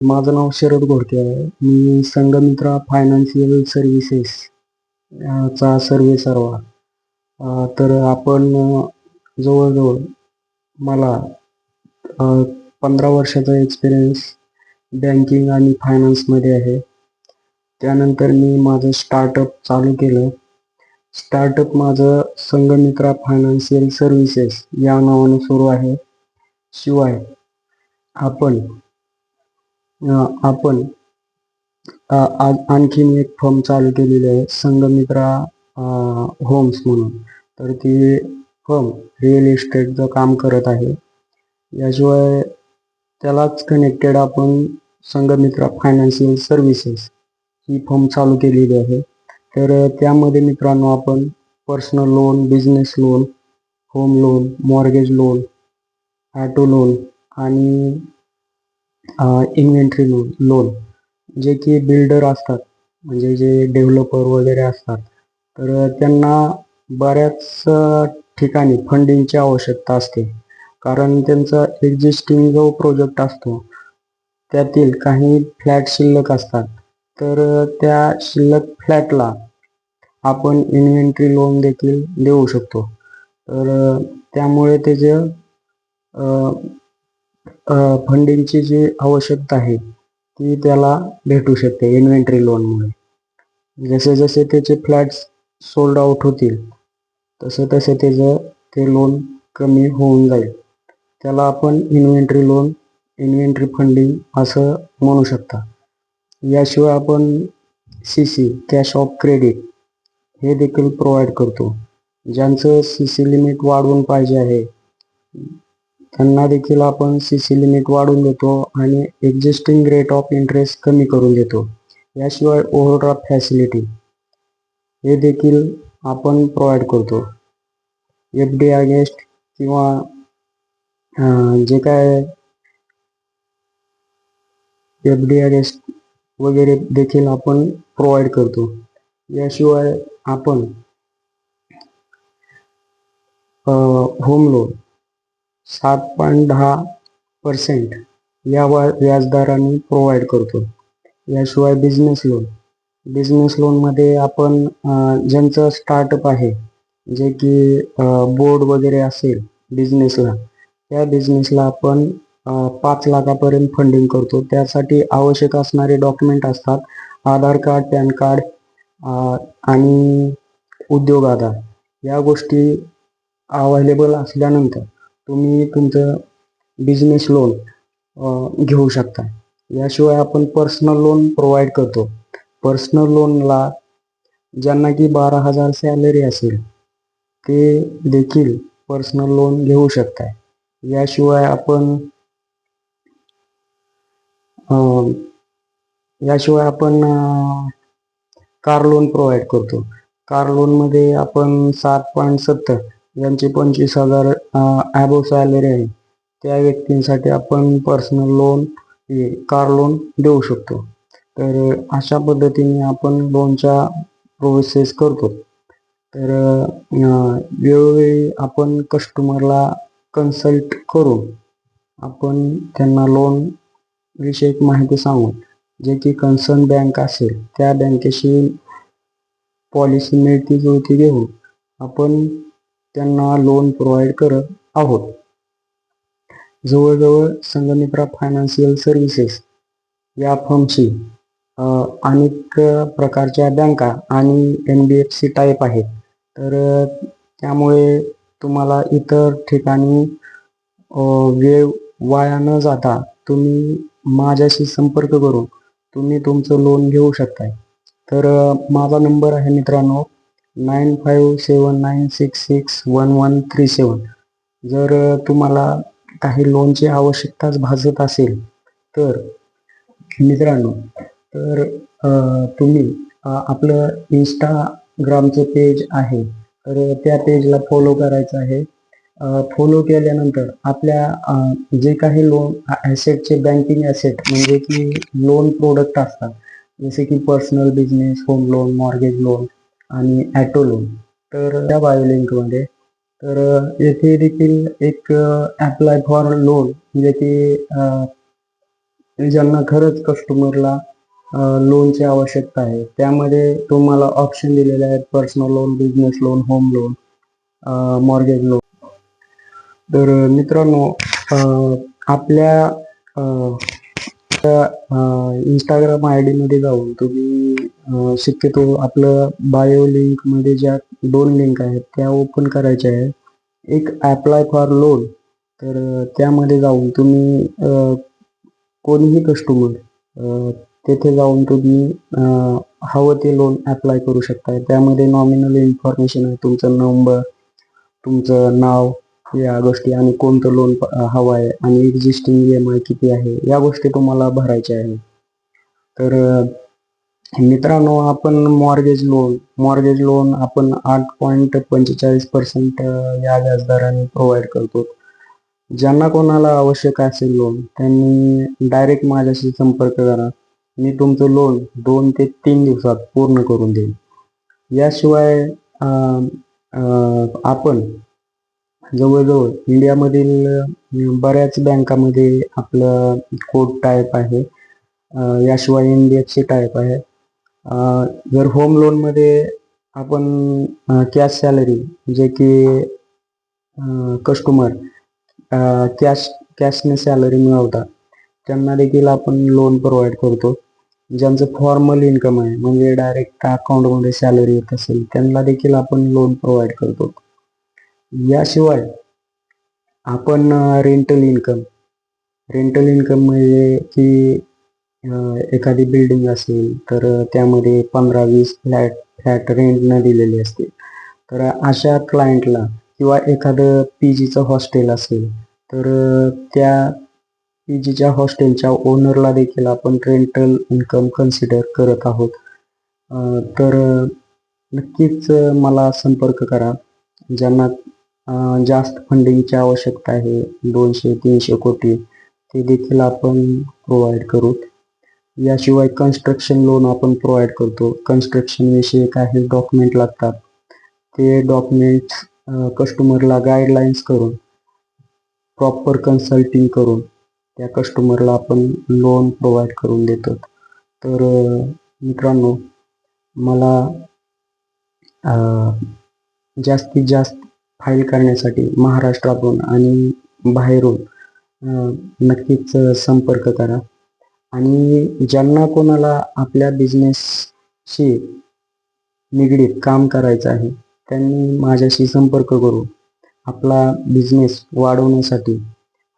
माझं नाव शरद घोडके आहे. मी Sanghamitra financial services चा सर्वे सर्वा. तर आपण जवळजवळ मला 15 वर्षाचा एक्सपिरियन्स बँकिंग आणि फायनान्समध्ये आहे. त्यानंतर मी माझं स्टार्टअप चालू केलं. स्टार्टअप माझं संघमित्रा फायनान्शियल सर्व्हिसेस या नावाने सुरू आहे. शिवाय आपण आपण आणखीन एक फर्म चालू केलेली आहे संघमित्रा होम्स म्हणून. तर ती फर्म रिअल इस्टेटचं काम करत आहे. याशिवाय त्यालाच कनेक्टेड आपण संघमित्रा फायनान्शियल सर्व्हिसेस ही फर्म चालू केलेली आहे. तर त्यामध्ये मित्रांनो आपण personal loan, business loan, home loan, mortgage loan, auto loan आणि इन्व्हेंटरी लोन जे की बिल्डर असतात, म्हणजे जे डेव्हलपर वगैरे असतात, तर त्यांना बऱ्याच ठिकाणी फंडिंगची आवश्यकता असते. कारण त्यांचा एक्झिस्टिंग जो प्रोजेक्ट असतो त्यातील काही फ्लॅट शिल्लक असतात. तर त्या शिल्लक फ्लॅटला आपण इन्व्हेंटरी लोन देखील देऊ शकतो. तर त्यामुळे त्याचे फंडिंगची जी आवश्यकता आहे ती त्याला भेटू शकते इन्व्हेंटरी लोनमुळे. जसे जसे त्याचे फ्लॅट्स सोल्ड आउट होतील तसं तसं त्याचं ते लोन कमी होऊन जाईल. त्याला आपण इन्व्हेंटरी लोन, इन्व्हेंटरी फंडिंग असं म्हणू शकता. याशिवाय आपण CC कॅश ऑफ क्रेडिट हे देखील प्रोव्हाइड करतो. ज्यांचं CC लिमिट वाढवून पाहिजे आहे त्यांना देखील आपण CC लिमिट वाढवून देतो आणि एक्झिस्टिंग रेट ऑफ इंटरेस्ट कमी करून देतो. याशिवाय ओव्हरड्राफ्ट फॅसिलिटी हे देखील आपण प्रोव्हाइड करतो. FD अगेन्स्ट किंवा जे काय FD अगेन्स्ट वगैरे देखील आपण प्रोव्हाइड करतो. याशिवाय आपण होम लोन 7.10% या व्याजदराने प्रोव्हाइड करतो. याशिवाय बिझनेस लोनमध्ये आपण ज्यांचं स्टार्टअप आहे, जे की बोर्ड वगैरे असेल बिझनेसला, त्या बिझनेसला आपण 5 लाखापर्यंत फंडिंग करतो. त्यासाठी आवश्यक असणारे डॉक्युमेंट असतात आधार कार्ड, पॅन कार्ड आणि उद्योग आधार. या गोष्टी अवेलेबल असल्यानंतर तुम्ही तुमचं बिझनेस लोन घेऊ शकता. याशिवाय आपण पर्सनल लोन प्रोव्हाइड करतो. पर्सनल लोनला ज्यांना की 12,000 सॅलरी असेल ते देखील पर्सनल लोन घेऊ शकता. याशिवाय आपण कार लोन प्रोव्हाइड करतो. कार लोनमध्ये आपण 7.70 ज्यांची 25,000 ॲबोव सॅलरी आहे त्या व्यक्तींसाठी आपण पर्सनल लोन, कार लोन देऊ शकतो. तर अशा पद्धतीने आपण लोनच्या प्रोसेस करतो. तर वेळोवेळी आपण कस्टमरला कन्सल्ट करून आपण त्यांना लोन विषयक माहिती सांगून, जे की कन्सर्न बँक असेल त्या बँकेशी पॉलिसी मिळती जुळती घेऊन आपण त्यांना लोन प्रोव्हाइड करत आहोत. जवळजवळ संघमित्रा फायनान्शियल सर्व्हिसेस या फर्मशी अनेक प्रकारच्या बँका आणि NBFC टाईप आहेत. तर त्यामुळे तुम्हाला इतर ठिकाणी वेळ वाया न जाता तुम्ही माझ्याशी संपर्क करून तुम्ही तुमचं लोन घेऊ शकताय. तर माझा नंबर आहे मित्रांनो 9579661137. जर तुम्हाला काही लोनची आवश्यकताच भासत असेल तर मित्रांनो, तर तुम्ही आपलं इंस्टाग्रामचं पेज आहे, तर त्या पेजला फॉलो करायचं आहे. फॉलो केल्यानंतर आपल्या जे काही लोन ॲसेटचे बँकिंग ॲसेट म्हणजे की लोन प्रोडक्ट असतात, जसे की personal, business, home loan, mortgage loan आणि ॲटो लोन, तर त्या बायो लिंकमध्ये तर येथे देखील एक ॲप्लाय फॉर लोन, म्हणजे की ज्यांना खरंच कस्टमरला लोनची आवश्यकता आहे, त्यामध्ये तुम्हाला ऑप्शन दिलेले आहेत: personal loan, business loan, home loan, mortgage loan. तर मित्रांनो, आपल्या इंस्टाग्राम आय मध्ये जाऊन तुम्ही शक्यतो आपलं बायो लिंक मध्ये ज्या 2 लिंक आहेत त्या ओपन करायच्या आहे. एक अप्लाय फॉर लोन, तर त्यामध्ये जाऊन तुम्ही कोणीही कस्टमर तेथे जाऊन तुम्ही हवं ते लोन अप्लाय करू शकता. त्यामध्ये नॉमिनल इन्फॉर्मेशन आहे: तुमचा नंबर, तुमचं नाव, या गोष्टी, आणि कोणतं लोन हवं आहे, आणि एक्झिस्टिंग EMI किती आहे, या गोष्टी तुम्हाला भरायच्या आहे. तर मित्रांनो, आपण मॉर्गेज लोन आपण 8.45% या व्याजदराने प्रोव्हाइड करतो. ज्यांना कोणाला आवश्यक असेल लोन, त्यांनी डायरेक्ट माझ्याशी संपर्क करा. मी तुमचं लोन 2 ते 3 दिवसात पूर्ण करून देईन. याशिवाय आपण जवळजवळ इंडियामधील बऱ्याच बँकामध्ये आपलं कोड टाईप आहे. याशिवाय NBFC टाईप आहे. जर होम लोनमध्ये आपण कॅश सॅलरी, जे की कस्टमर कॅशने सॅलरी मिळवतात, त्यांना देखील आपण लोन प्रोव्हाइड करतो. ज्यांचं फॉर्मल इन्कम आहे, म्हणजे डायरेक्ट अकाउंटमध्ये सॅलरी येत असेल, त्यांना देखील आपण लोन प्रोव्हाइड करतो. याशिवाय आपण रेंटल इन्कम म्हणजे की एखादी बिल्डिंग असेल, तर त्यामध्ये 15-20 फ्लॅट रेंटनं दिलेले असतील, तर अशा क्लायंटला, किंवा एखादं PGचं हॉस्टेल असेल, तर त्या PGच्या हॉस्टेलच्या ओनरला देखील आपण रेंटल इन्कम कन्सिडर करत आहोत. तर नक्कीच मला संपर्क करा. ज्यांना जास्त फंडिंगची आवश्यकता आहे, 200-300 कोटी, ते देखील आपण प्रोव्हाइड करू. याशिवाय कन्स्ट्रक्शन लोन आपण प्रोव्हाइड करतो. कन्स्ट्रक्शन विषयी काही डॉक्युमेंट लागतात, ते डॉक्युमेंट्स कस्टमरला गाईडलाईन्स करून, प्रॉपर कन्सल्टिंग करून त्या कस्टमरला आपण लोन प्रोव्हाइड करून देतो. तर मित्रांनो, मला जास्तीत जास्त फाईल करण्यासाठी महाराष्ट्रातून आणि बाहेरून नक्कीच संपर्क करा. आणि ज्यांना कोणाला आपल्या बिझनेसशी निगडीत काम करायचं आहे, त्यांनी माझ्याशी संपर्क करून आपला बिझनेस वाढवण्यासाठी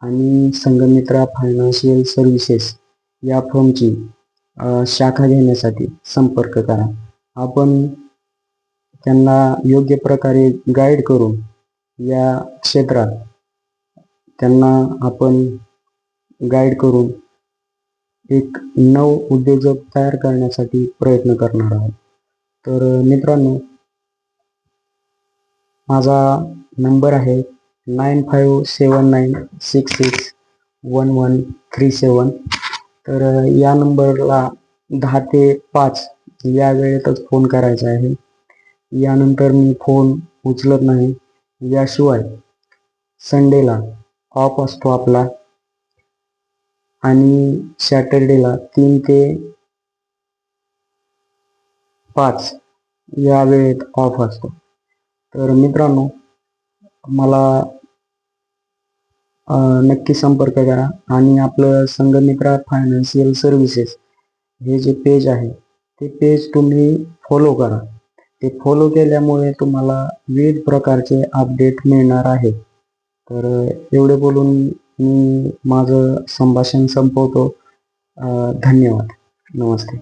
आणि संघमित्रा फायनान्शियल सर्व्हिसेस या फर्मची शाखा घेण्यासाठी संपर्क करा. आपण त्यांना योग्य प्रकारे गाईड करून या क्षेत्रात त्यांना आपण गाईड करून एक नव उद्योजक तयार करण्यासाठी प्रयत्न करणार आहोत. तर मित्रांनो, माझा नंबर आहे 9579661137. तर या नंबरला 10 ते 5 या वेळेतच फोन करायचा आहे. यानंतर मी फोन उचलत नाही. याशिवाय संडेला ऑफ असतो आपला, आणि सॅटर्डेला 3 ते 5 या वेळेत ऑफ असतो. तर मित्रांनो, मला नक्की संपर्क करा. आणि आपलं संघमित्रा फायनान्शियल सर्व्हिसेस हे जे पेज आहे, ते पेज तुम्ही फॉलो करा. ते फॉलो केल्यामुळे तुम्हाला विविध प्रकारचे अपडेट मिळणार आहेत. तर एवढे बोलून मी माझं संभाषण संपवतो. धन्यवाद. नमस्ते.